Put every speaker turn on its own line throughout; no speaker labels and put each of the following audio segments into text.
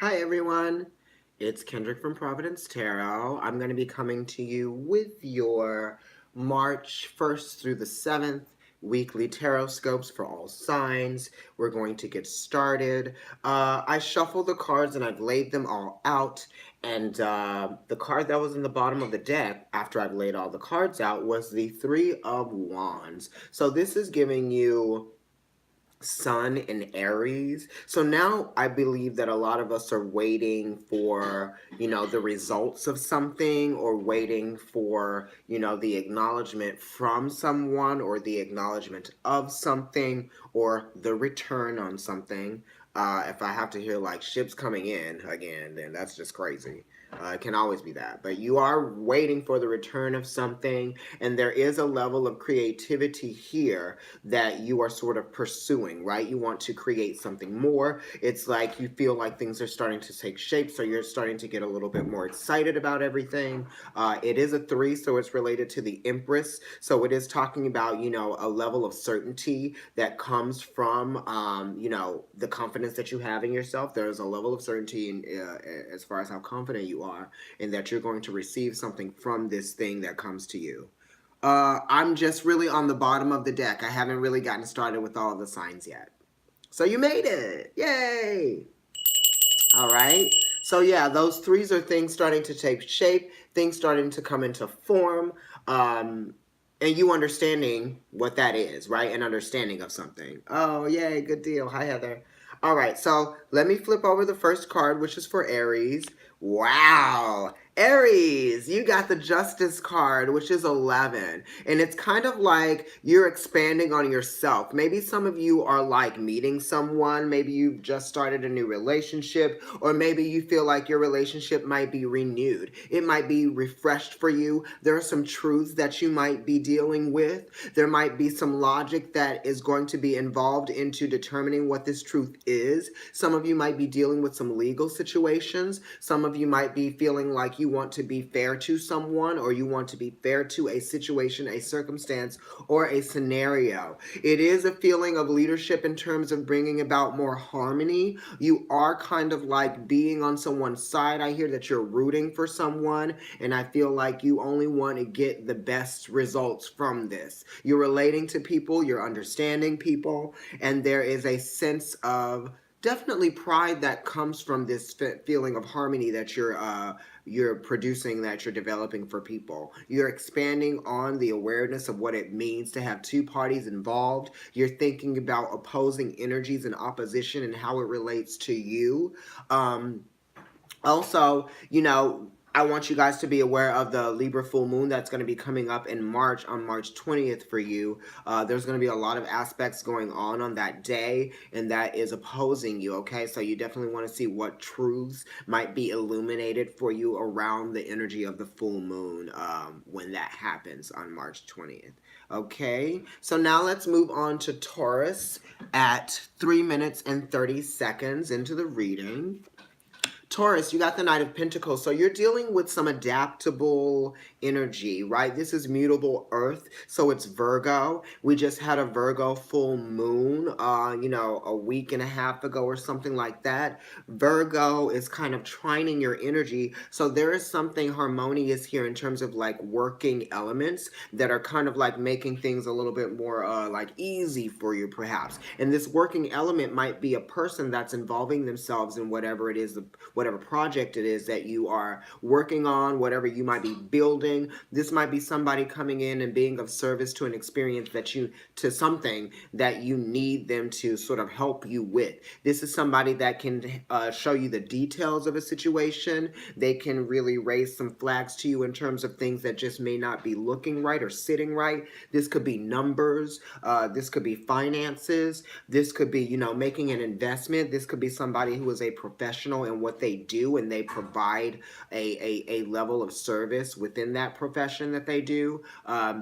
Hi everyone, it's Kendrick from Providence Tarot. I'm going to be coming to you with your March 1st through the 7th weekly tarot scopes for all signs. We're going to get started. I shuffled the cards and I've laid them all out. And the card that was in the bottom of the deck after I've laid all the cards out was the Three of Wands. So this is giving you Sun in Aries. So now I believe that a lot of us are waiting for, the results of something or waiting for, the acknowledgement from someone or the acknowledgement of something or the return on something. If I have to hear like ships coming in again, then that's just crazy. It can always be that. But you are waiting for the return of something, and there is a level of creativity here that you are sort of pursuing, right? You want to create something more. It's like you feel like things are starting to take shape, so you're starting to get a little bit more excited about everything. It is a three, so it's related to the Empress. So it is talking about, a level of certainty that comes from, the confidence that you have in yourself. There's a level of certainty as far as how confident you are, and that you're going to receive something from this thing that comes to you. I'm just really on the bottom of the deck. I haven't really gotten started with all of the signs yet. So you made it! Yay! All right. So yeah, those threes are things starting to take shape, things starting to come into form, um, and you understanding what that is, right? An understanding of something. Oh, yay, good deal. Hi, Heather. All right, so let me flip over the first card, which is for Aries. Wow. Aries, you got the Justice card, which is 11. And it's kind of like you're expanding on yourself. Maybe some of you are like meeting someone. Maybe you've just started a new relationship, or maybe you feel like your relationship might be renewed. It might be refreshed for you. There are some truths that you might be dealing with. There might be some logic that is going to be involved into determining what this truth is. Some of you might be dealing with some legal situations. Some of you might be feeling like you want to be fair to someone, or you want to be fair to a situation, a circumstance, or a scenario. It is a feeling of leadership in terms of bringing about more harmony. You are kind of like being on someone's side. I hear that you're rooting for someone, and I feel like you only want to get the best results from this. You're relating to people, you're understanding people, and there is a sense of definitely pride that comes from this feeling of harmony that you're producing, that you're developing for people. You're expanding on the awareness of what it means to have two parties involved. You're thinking about opposing energies and opposition and how it relates to you. Also, I want you guys to be aware of the Libra full moon that's going to be coming up in March, on March 20th for you. There's going to be a lot of aspects going on that day, and that is opposing you, okay? So you definitely want to see what truths might be illuminated for you around the energy of the full moon when that happens on March 20th. Okay, so now let's move on to Taurus at 3 minutes and 30 seconds into the reading. Taurus, you got the Knight of Pentacles. So you're dealing with some adaptable energy, right? This is mutable earth, so it's Virgo. We just had a Virgo full moon, a week and a half ago or something like that. Virgo is kind of trining your energy. So there is something harmonious here in terms of like working elements that are kind of like making things a little bit more like easy for you, perhaps. And this working element might be a person that's involving themselves in whatever it is, whatever project it is that you are working on, whatever you might be building. This might be somebody coming in and being of service to an experience to something that you need them to sort of help you with. This is somebody that can show you the details of a situation. They can really raise some flags to you in terms of things that just may not be looking right or sitting right. This could be numbers. This could be finances. This could be, making an investment. This could be somebody who is a professional in what they they do and they provide a level of service within that profession that they do.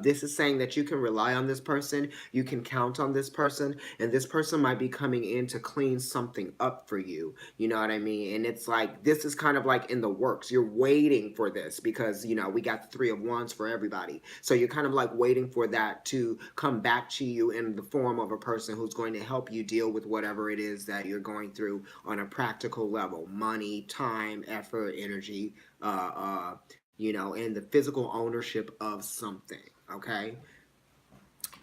This is saying that you can rely on this person, you can count on this person, and this person might be coming in to clean something up for you. You know what I mean? And it's like, this is kind of like in the works. You're waiting for this because, you know, we got the Three of Wands for everybody. So you're kind of like waiting for that to come back to you in the form of a person who's going to help you deal with whatever it is that you're going through on a practical level. Money, time, effort, energy, you know, and the physical ownership of something. Okay?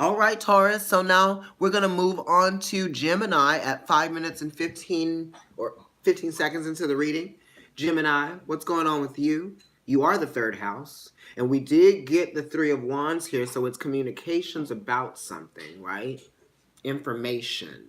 All right, Taurus. So now we're going to move on to Gemini at 5 minutes and 15 seconds into the reading. Gemini, what's going on with you? You are the third house. And we did get the Three of Wands here, so it's communications about something, right? Information.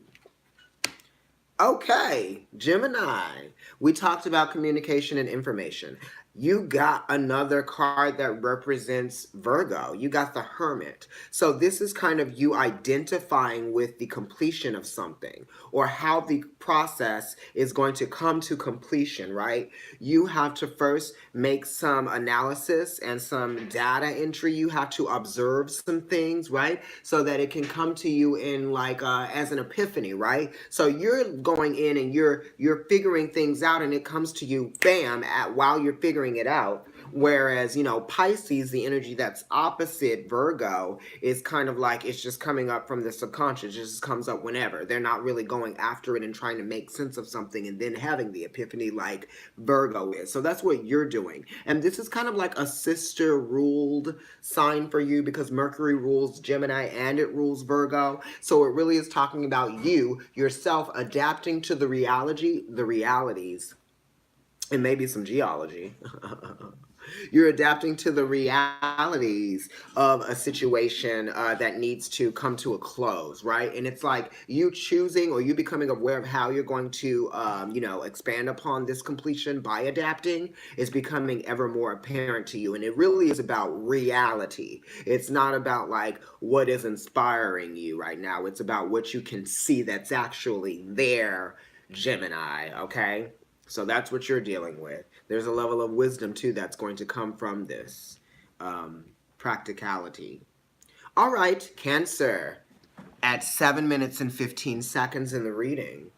Okay, Gemini. We talked about communication and information. You got another card that represents Virgo. You got the Hermit. So this is kind of you identifying with the completion of something or how the process is going to come to completion, right? You have to first make some analysis and some data entry. You have to observe some things, right? So that it can come to you in like as an epiphany, right? So you're going in and you're figuring things out and it comes to you, bam, while you're figuring it out. Whereas, you know, Pisces, the energy that's opposite Virgo, is kind of like it's just coming up from the subconscious. It just comes up whenever. They're not really going after it and trying to make sense of something and then having the epiphany like Virgo is. So that's what you're doing. And this is kind of like a sister-ruled sign for you because Mercury rules Gemini and it rules Virgo. So it really is talking about you, yourself, adapting to the realities, and maybe some geology. You're adapting to the realities of a situation that needs to come to a close, right? And it's like you choosing or you becoming aware of how you're going to, you know, expand upon this completion by adapting is becoming ever more apparent to you. And it really is about reality. It's not about like what is inspiring you right now. It's about what you can see that's actually there, Gemini, okay? So that's what you're dealing with. There's a level of wisdom, too, that's going to come from this practicality. All right, Cancer, at 7 minutes and 15 seconds in the reading.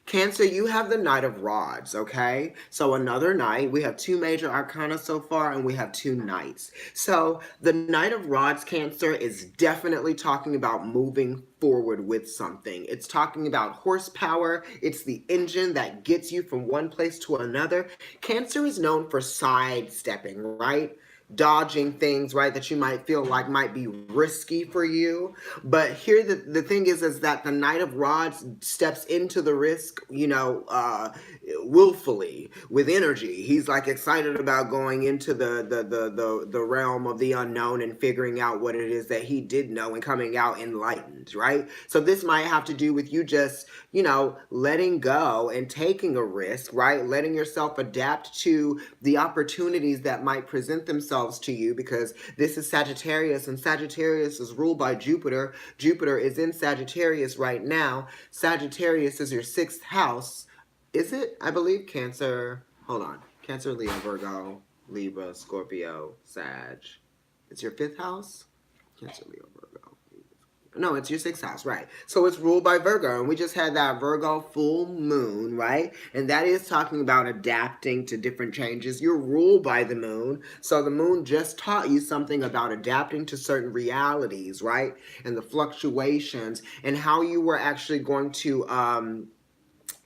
Cancer, you have the Knight of Rods, okay? So another knight. We have 2 major arcana so far, and we have 2 knights. So the Knight of Rods, Cancer, is definitely talking about moving forward with something. It's talking about horsepower. It's the engine that gets you from one place to another. Cancer is known for sidestepping, right? Dodging things, right, that you might feel like might be risky for you. But here the thing is that the Knight of Rods steps into the risk, you know, willfully, with energy. He's like excited about going into the realm of the unknown and figuring out what it is that he did know and coming out enlightened, right? So this might have to do with you just, you know, letting go and taking a risk, right? Letting yourself adapt to the opportunities that might present themselves to you, because this is Sagittarius and Sagittarius is ruled by Jupiter. Jupiter is in Sagittarius right now. Sagittarius is your 6th house. Is it? I believe Cancer. Hold on. Cancer, Leo, Virgo, Libra, Scorpio, Sag. It's your 5th house? Cancer, Leo, Virgo. No, it's your 6th house, right? So it's ruled by Virgo, and we just had that Virgo full moon, right? And that is talking about adapting to different changes. You're ruled by the moon, so the moon just taught you something about adapting to certain realities, right? And the fluctuations, and how you were actually going to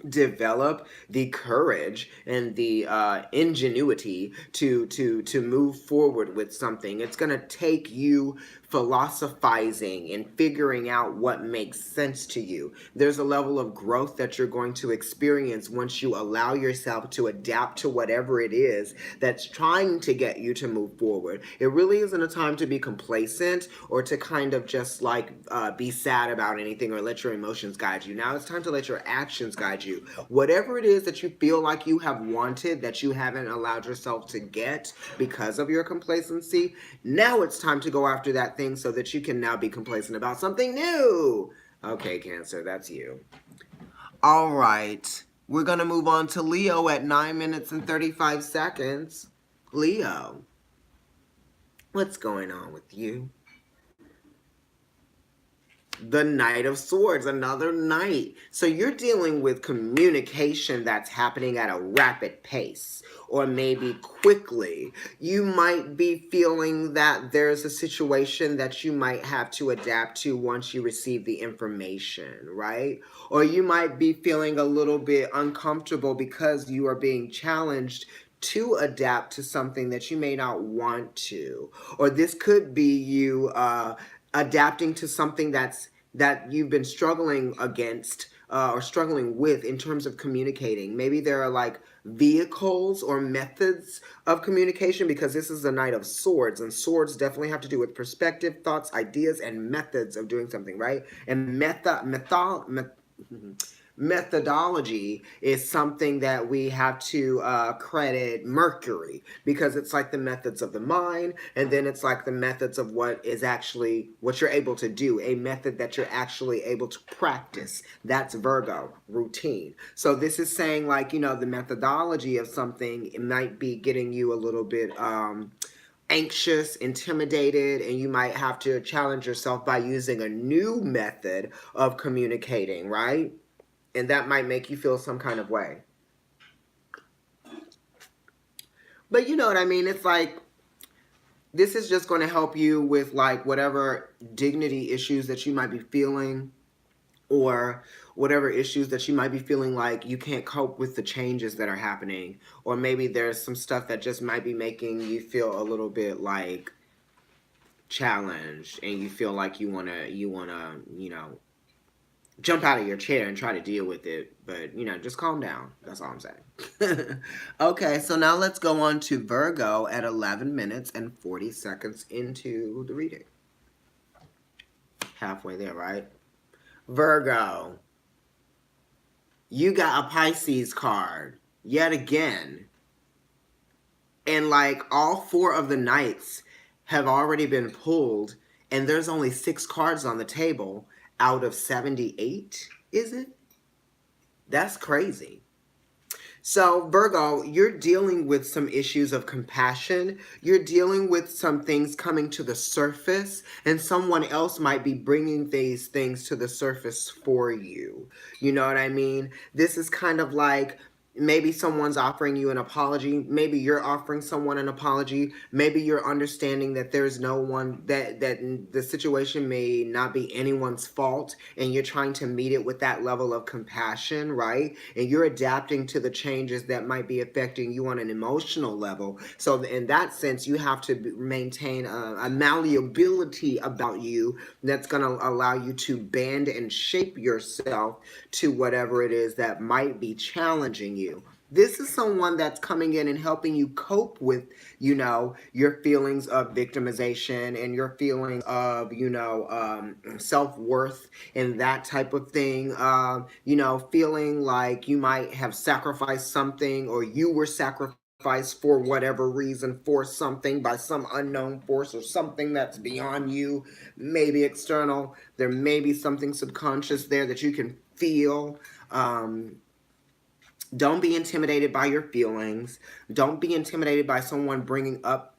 develop the courage and the ingenuity to move forward with something. It's going to take you philosophizing and figuring out what makes sense to you. There's a level of growth that you're going to experience once you allow yourself to adapt to whatever it is that's trying to get you to move forward. It really isn't a time to be complacent or to kind of just like be sad about anything or let your emotions guide you. Now it's time to let your actions guide you. Whatever it is that you feel like you have wanted that you haven't allowed yourself to get because of your complacency, now it's time to go after that thing so that you can now be complacent about something new. Okay, Cancer, that's you. All right. We're going to move on to Leo at 9 minutes and 35 seconds. Leo, what's going on with you? The Knight of Swords, another knight. So you're dealing with communication that's happening at a rapid pace, or maybe quickly. You might be feeling that there's a situation that you might have to adapt to once you receive the information, right? Or you might be feeling a little bit uncomfortable because you are being challenged to adapt to something that you may not want to. Or this could be you adapting to something that you've been struggling against or struggling with in terms of communicating. Maybe there are like vehicles or methods of communication, because this is the Knight of Swords, and swords definitely have to do with perspective, thoughts, ideas, and methods of doing something, right? And methodology is something that we have to credit Mercury, because it's like the methods of the mind, and then it's like the methods of what you're able to do, a method that you're actually able to practice. That's Virgo, routine. So this is saying, like, the methodology of something, it might be getting you a little bit anxious, intimidated, and you might have to challenge yourself by using a new method of communicating, right? And that might make you feel some kind of way. But you know what I mean? It's like, this is just going to help you with like whatever dignity issues that you might be feeling, or whatever issues that you might be feeling like you can't cope with the changes that are happening. Or maybe there's some stuff that just might be making you feel a little bit like challenged, and you feel like you want to, jump out of your chair and try to deal with it. But, just calm down. That's all I'm saying. Okay, so now let's go on to Virgo at 11 minutes and 40 seconds into the reading. Halfway there, right? Virgo, you got a Pisces card yet again. And like all 4 of the knights have already been pulled, and there's only 6 cards on the table out of 78, is it? That's crazy. So, Virgo, you're dealing with some issues of compassion. You're dealing with some things coming to the surface, and someone else might be bringing these things to the surface for you. You know what I mean? This is kind of like, maybe someone's offering you an apology. Maybe you're offering someone an apology. Maybe you're understanding that there's no one, that the situation may not be anyone's fault, and you're trying to meet it with that level of compassion, right? And you're adapting to the changes that might be affecting you on an emotional level. So in that sense, you have to maintain a malleability about you that's going to allow you to bend and shape yourself to whatever it is that might be challenging you. This is someone that's coming in and helping you cope with, your feelings of victimization, and your feelings of, self-worth and that type of thing. Feeling like you might have sacrificed something, or you were sacrificed for whatever reason for something by some unknown force, or something that's beyond you, maybe external. There may be something subconscious there that you can feel. Don't be intimidated by your feelings. Don't be intimidated by someone bringing up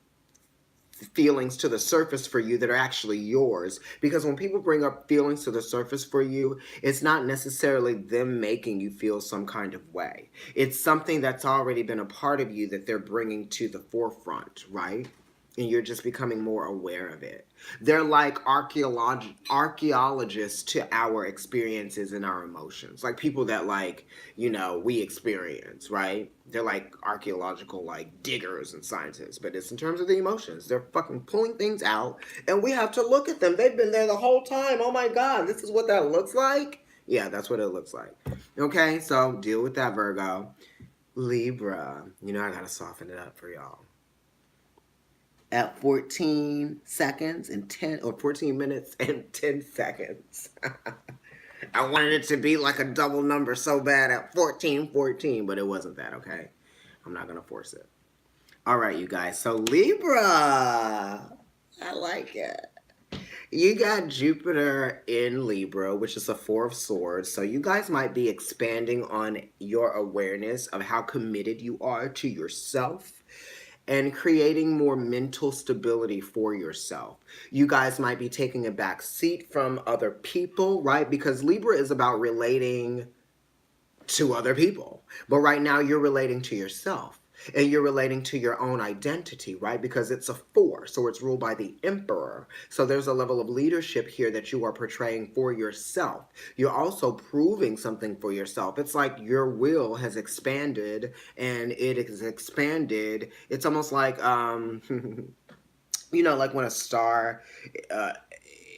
feelings to the surface for you that are actually yours. Because when people bring up feelings to the surface for you, it's not necessarily them making you feel some kind of way. It's something that's already been a part of you that they're bringing to the forefront, right? And you're just becoming more aware of it. They're like archaeologists to our experiences and our emotions. Like people that we experience, right? They're like archaeological diggers and scientists. But it's in terms of the emotions. They're fucking pulling things out, and we have to look at them. They've been there the whole time. Oh my God, this is what that looks like? Yeah, that's what it looks like. Okay, so deal with that, Virgo. Libra, I gotta soften it up for y'all. At 14 seconds and 10, or 14 minutes and 10 seconds. I wanted it to be like a double number so bad at 14:14, but it wasn't that, okay? I'm not going to force it. All right, you guys. So Libra, I like it. You got Jupiter in Libra, which is a Four of Swords. So you guys might be expanding on your awareness of how committed you are to yourself and creating more mental stability for yourself. You guys might be taking a back seat from other people, right? Because Libra is about relating to other people. But right now you're relating to yourself and you're relating to your own identity, right? Because it's a four, so it's ruled by the emperor. So there's a level of leadership here that you are portraying for yourself. You're also proving something for yourself. It's like your will has expanded and it is expanded. It's almost like, like when a star, uh,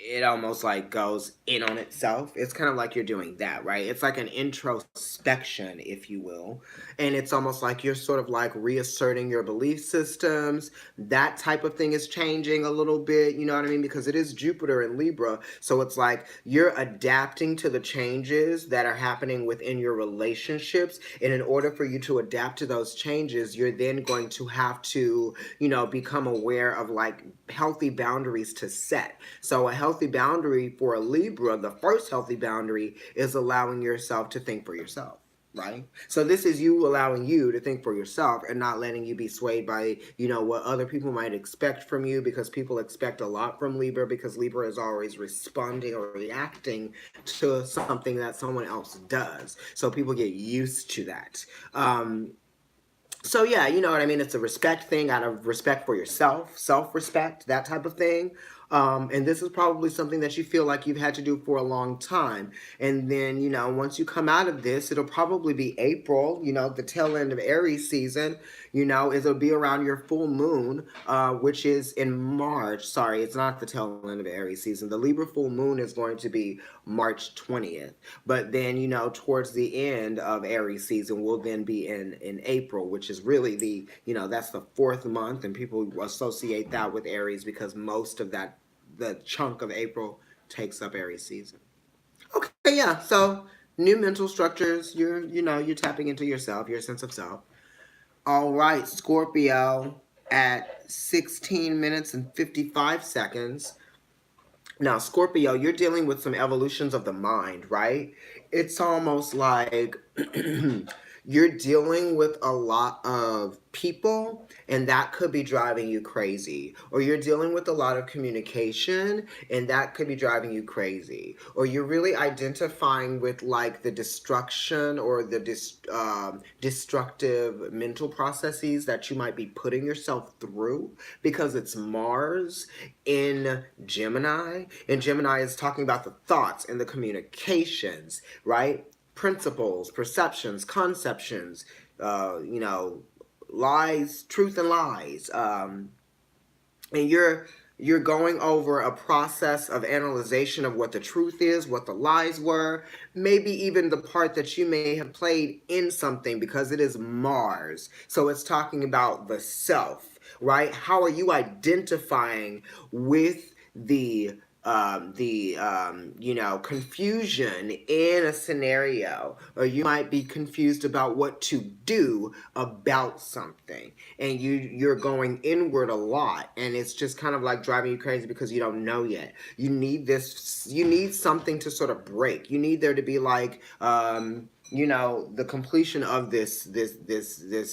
it almost like goes in on itself. It's kind of like you're doing that, right? It's like an introspection, if you will. And it's almost like you're sort of like reasserting your belief systems. That type of thing is changing a little bit, you know what I mean? Because it is Jupiter in Libra. So it's like you're adapting to the changes that are happening within your relationships. And in order for you to adapt to those changes, you're then going to have to, become aware of like healthy boundaries to set. So a healthy boundary for a Libra, the first healthy boundary is allowing yourself to think for yourself. Right? So this is you allowing you to think for yourself and not letting you be swayed by, what other people might expect from you, because people expect a lot from Libra, because Libra is always responding or reacting to something that someone else does. So people get used to that. So yeah, you know what I mean? It's a respect thing out of respect for yourself, self-respect, that type of thing. And this is probably something that you feel like you've had to do for a long time. And then, once you come out of this, it'll probably be April, the tail end of Aries season, it'll be around your full moon, which is in March. Sorry, it's not the tail end of Aries season. The Libra full moon is going to be March 20th. But then, towards the end of Aries season will then be in April, which is really that's the fourth month, and people associate that with Aries because most of the chunk of April takes up Aries season. Okay, yeah. So new mental structures. You're tapping into yourself, your sense of self. All right, Scorpio at 16 minutes and 55 seconds. Now, Scorpio, you're dealing with some evolutions of the mind, right? It's almost like you're dealing with a lot of people, and that could be driving you crazy. Or you're dealing with a lot of communication, and that could be driving you crazy. Or you're really identifying with like the destruction or the destructive mental processes that you might be putting yourself through, because it's Mars in Gemini. And Gemini is talking about the thoughts and the communications, right? Principles, perceptions, conceptions, lies, truth and lies. And you're going over a process of analyzation of what the truth is, what the lies were, maybe even the part that you may have played in something, because it is Mars. So it's talking about the self, right? How are you identifying with confusion in a scenario, or you might be confused about what to do about something, and you're going inward a lot, and it's just kind of like driving you crazy because you don't know yet. You need something to sort of break. You need there to be like the completion of this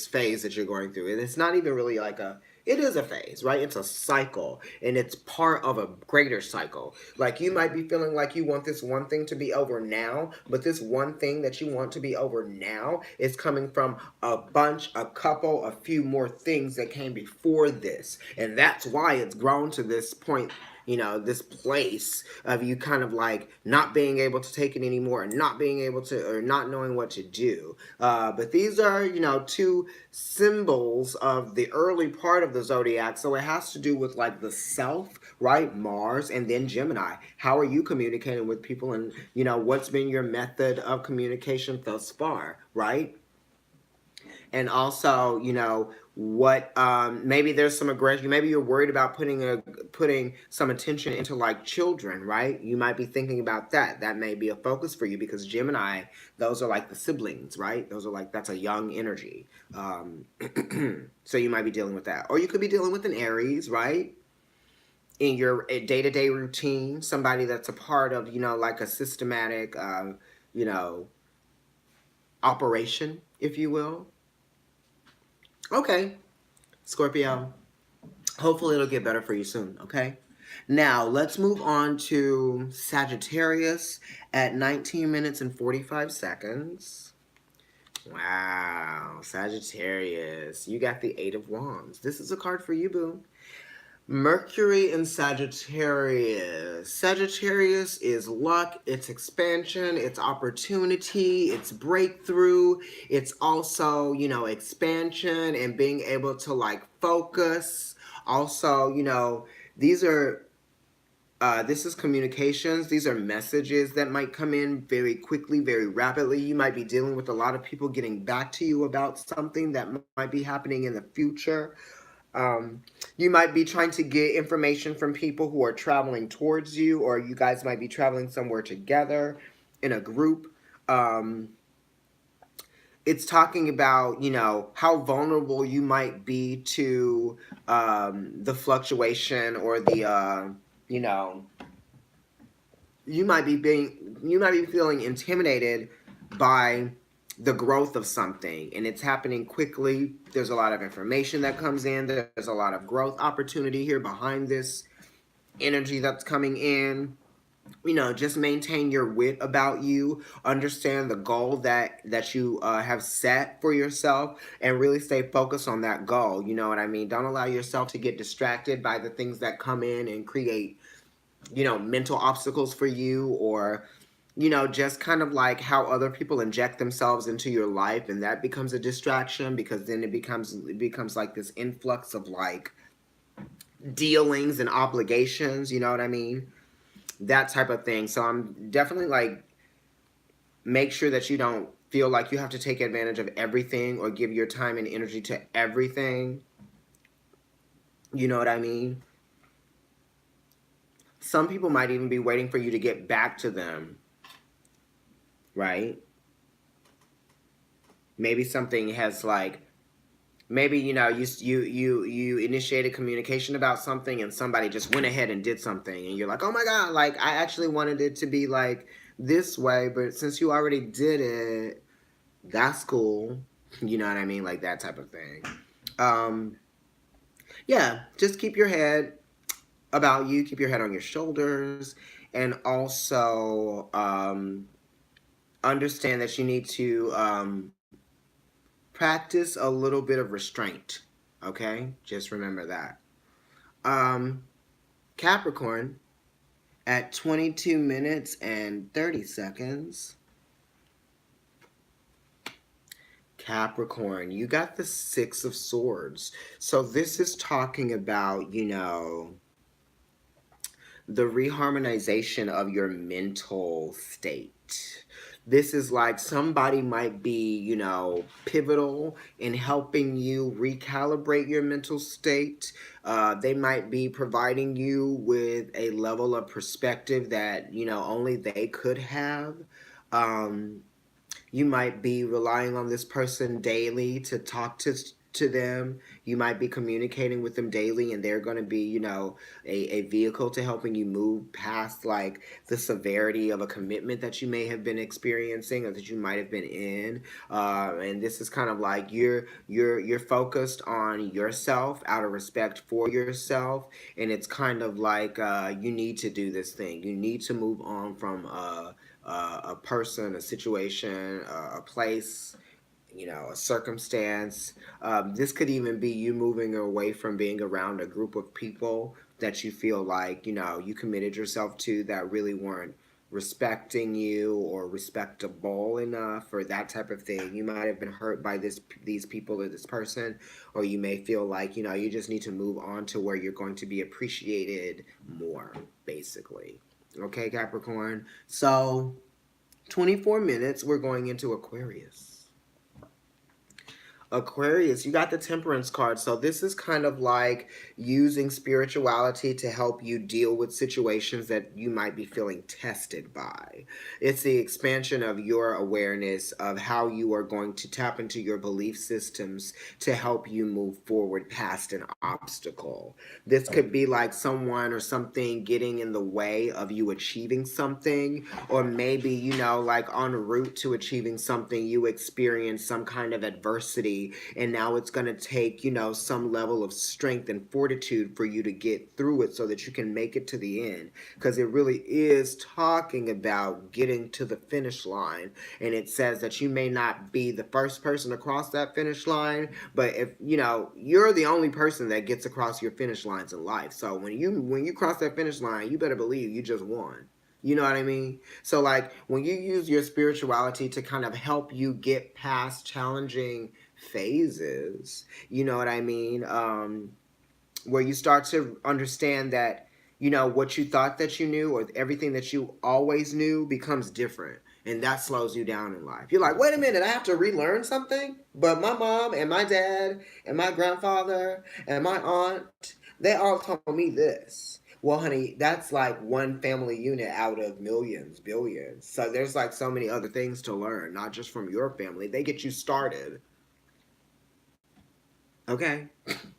phase that you're going through, and it's not even really like it is a phase, right? It's a cycle, and it's part of a greater cycle. Like you might be feeling like you want this one thing to be over now, but this one thing that you want to be over now is coming from a couple, a few more things that came before this. And that's why it's grown to this point, this place of you kind of like not being able to take it anymore, and not being able to, or not knowing what to do. But these are, two symbols of the early part of the zodiac. So it has to do with like the self, right? Mars, and then Gemini. How are you communicating with people, and, what's been your method of communication thus far, right? And also, what maybe there's some aggression, maybe you're worried about putting some attention into like children, right? You might be thinking about that may be a focus for you, because Gemini, those are like the siblings, right? Those are like, that's a young energy. So you might be dealing with that, or you could be dealing with an Aries, right? in your day-to-day routine, somebody that's a part of, like a systematic, you know, operation, if you will. Okay, Scorpio. Hopefully it'll get better for you soon, okay? Now, let's move on to Sagittarius at 19 minutes and 45 seconds. Wow, Sagittarius. You got the Eight of Wands. This is a card for you, boo. Mercury in Sagittarius. Sagittarius is luck, it's expansion, it's opportunity, it's breakthrough. It's also, expansion and being able to like focus. Also, these are this is communications. These are messages that might come in very quickly, very rapidly. You might be dealing with a lot of people getting back to you about something that might be happening in the future. Um, you might be trying to get information from people who are traveling towards you, or you guys might be traveling somewhere together in a group. Um, it's talking about, how vulnerable you might be to the fluctuation or the, you know, you might be feeling intimidated by the growth of something, and it's happening quickly. There's a lot of information that comes in. There's a lot of growth opportunity here behind this energy that's coming in. Just maintain your wit about you, understand the goal that you have set for yourself, and really stay focused on that goal. You know what I mean? Don't allow yourself to get distracted by the things that come in and create mental obstacles for you, or just kind of like how other people inject themselves into your life, and that becomes a distraction, because then it becomes like this influx of like dealings and obligations, you know what I mean? That type of thing. So I'm definitely like, make sure that you don't feel like you have to take advantage of everything or give your time and energy to everything. You know what I mean? Some people might even be waiting for you to get back to them, right? Maybe something has like, maybe you initiated communication about something, and somebody just went ahead and did something, and you're like, oh my god, like I actually wanted it to be like this way, but since you already did it, that's cool. You know what I mean? Like that type of thing. um yeah, just keep your head about you, keep your head on your shoulders, and also understand that you need to practice a little bit of restraint. Okay, just remember that. um Capricorn at 22 minutes and 30 seconds. Capricorn, you got the Six of Swords. So this is talking about, the reharmonization of your mental state. This is like somebody might be, pivotal in helping you recalibrate your mental state. They might be providing you with a level of perspective that, only they could have. Um, you might be relying on this person daily to talk to them. You might be communicating with them daily, and they're going to be, a vehicle to helping you move past like the severity of a commitment that you may have been experiencing or that you might have been in. And this is kind of like you're focused on yourself out of respect for yourself, and it's kind of like you need to do this thing. You need to move on from a person, a situation, a place, a circumstance. This could even be you moving away from being around a group of people that you feel like, you committed yourself to, that really weren't respecting you or respectable enough, or that type of thing. You might have been hurt by these people or this person, or you may feel like, you just need to move on to where you're going to be appreciated more, basically. Okay, Capricorn. So 24 minutes, we're going into Aquarius. Aquarius, you got the Temperance card. So this is kind of like using spirituality to help you deal with situations that you might be feeling tested by. It's the expansion of your awareness of how you are going to tap into your belief systems to help you move forward past an obstacle. This could be like someone or something getting in the way of you achieving something, or maybe, like en route to achieving something, you experience some kind of adversity, and now it's going to take, some level of strength and fortitude for you to get through it so that you can make it to the end. Because it really is talking about getting to the finish line. And it says that you may not be the first person across that finish line, but if, you're the only person that gets across your finish lines in life. So when you cross that finish line, you better believe you just won. You know what I mean? So, like, when you use your spirituality to kind of help you get past challenging phases, you know what I mean? Where you start to understand that, what you thought that you knew or everything that you always knew becomes different. And that slows you down in life. You're like, wait a minute, I have to relearn something? But my mom and my dad and my grandfather and my aunt, they all told me this. Well, honey, that's like one family unit out of millions, billions. So there's like so many other things to learn, not just from your family. They get you started. Okay?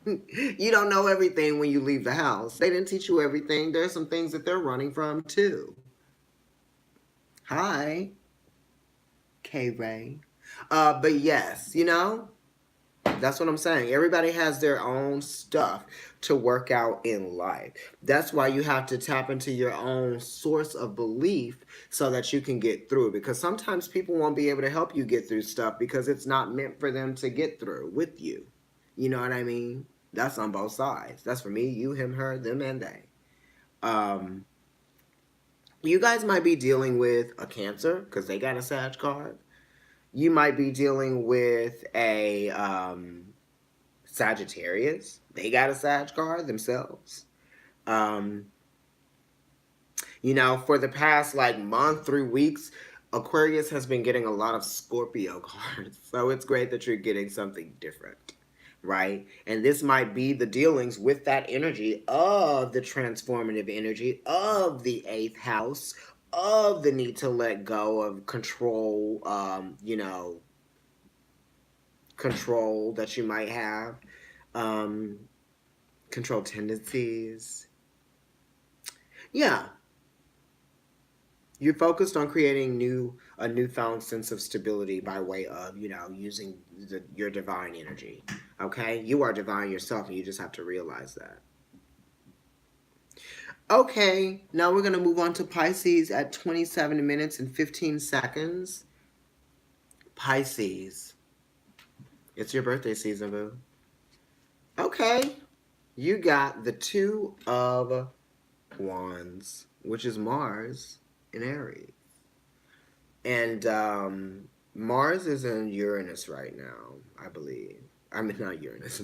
You don't know everything when you leave the house. They didn't teach you everything. There's some things that they're running from too. Hi, K Ray. But yes, that's what I'm saying. Everybody has their own stuff to work out in life. That's why you have to tap into your own source of belief so that you can get through. Because sometimes people won't be able to help you get through stuff because it's not meant for them to get through with you. You know what I mean? That's on both sides. That's for me, you, him, her, them, and they. Um, you guys might be dealing with a Cancer because they got a Sag card. You might be dealing with a Sagittarius. They got a Sag card themselves. Um, for the past like month, 3 weeks, Aquarius has been getting a lot of Scorpio cards. So it's great that you're getting something different. Right? And this might be the dealings with that energy of the transformative energy of the eighth house, of the need to let go of control, control that you might have, um, control tendencies. Yeah. You're focused on creating a newfound sense of stability by way of, using your divine energy. Okay? You are divine yourself, and you just have to realize that. Okay, now we're going to move on to Pisces at 27 minutes and 15 seconds. Pisces. It's your birthday season, boo. Okay. You got the Two of Wands, which is Mars in Aries. And Mars is in Uranus right now, I believe. I mean, not Uranus.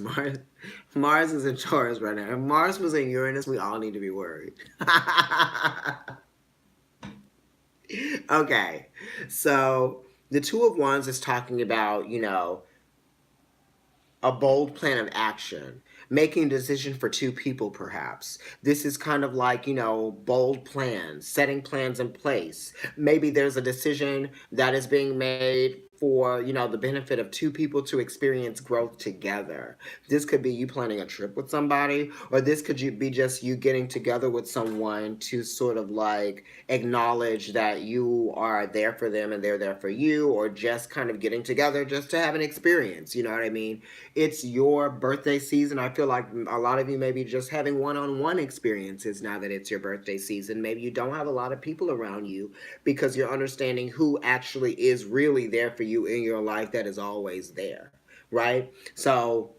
Mars is in Taurus right now. If Mars was in Uranus, we all need to be worried. Okay. So the Two of Wands is talking about, a bold plan of action, making a decision for two people, perhaps. This is kind of like, bold plans, setting plans in place. Maybe there's a decision that is being made for, the benefit of two people to experience growth together. This could be you planning a trip with somebody, or this could be just you getting together with someone to sort of like acknowledge that you are there for them and they're there for you, or just kind of getting together just to have an experience. You know what I mean? It's your birthday season. I feel like a lot of you may be just having one-on-one experiences now that it's your birthday season. Maybe you don't have a lot of people around you because you're understanding who actually is really there for you in your life that is always there, right? So,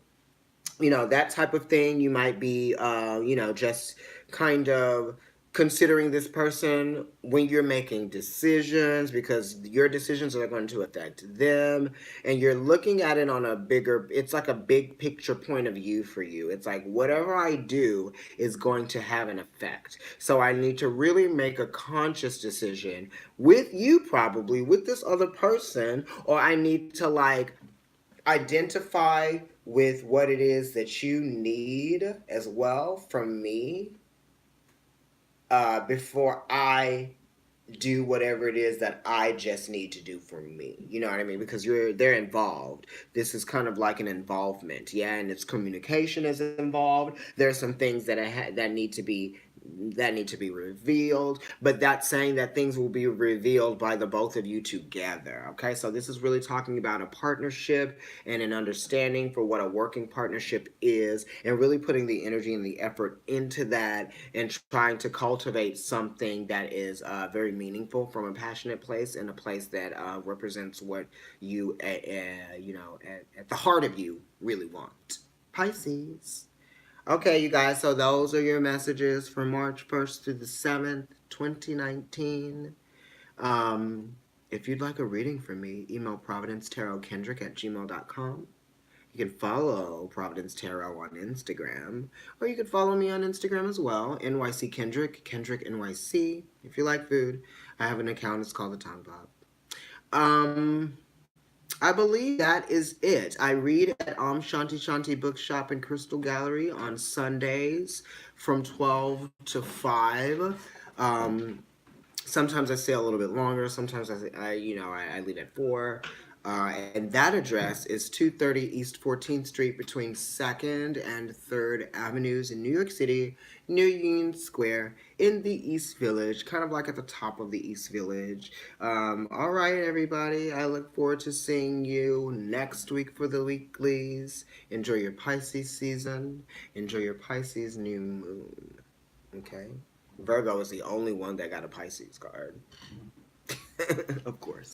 that type of thing. You might be, just kind of considering this person when you're making decisions, because your decisions are going to affect them, and you're looking at it on it's like a big picture point of view for you. It's like whatever I do is going to have an effect. So I need to really make a conscious decision with you, probably with this other person, or I need to identify with what it is that you need as well from me before I do whatever it is that I just need to do for me. You know what I mean? Because they're involved. This is kind of like an involvement, yeah. And it's communication is involved. There's some things that that need to be revealed, but that's saying that things will be revealed by the both of you together. Okay, so this is really talking about a partnership and an understanding for what a working partnership is, and really putting the energy and the effort into that and trying to cultivate something that is very meaningful from a passionate place and a place that represents what you, at the heart of you really want. Pisces. Okay, you guys, so those are your messages for March 1st through the 7th, 2019. Um, if you'd like a reading from me, email providencetarot@gmail.com. You can follow Providence Tarot on Instagram, or you can follow me on Instagram as well, NYC Kendrick, Kendrick NYC. If you like food, I have an account, it's called The Tongue Pop. I believe that is it. I read at Shanti Shanti Bookshop and Crystal Gallery on Sundays from 12 to 5. Sometimes I stay a little bit longer. Sometimes I leave at 4. And that address is 230 East 14th Street between 2nd and 3rd Avenues in New York City, near Union Square in the East Village, kind of like at the top of the East Village. All right, everybody. I look forward to seeing you next week for the weeklies. Enjoy your Pisces season. Enjoy your Pisces new moon. Okay? Virgo is the only one that got a Pisces card. Of course.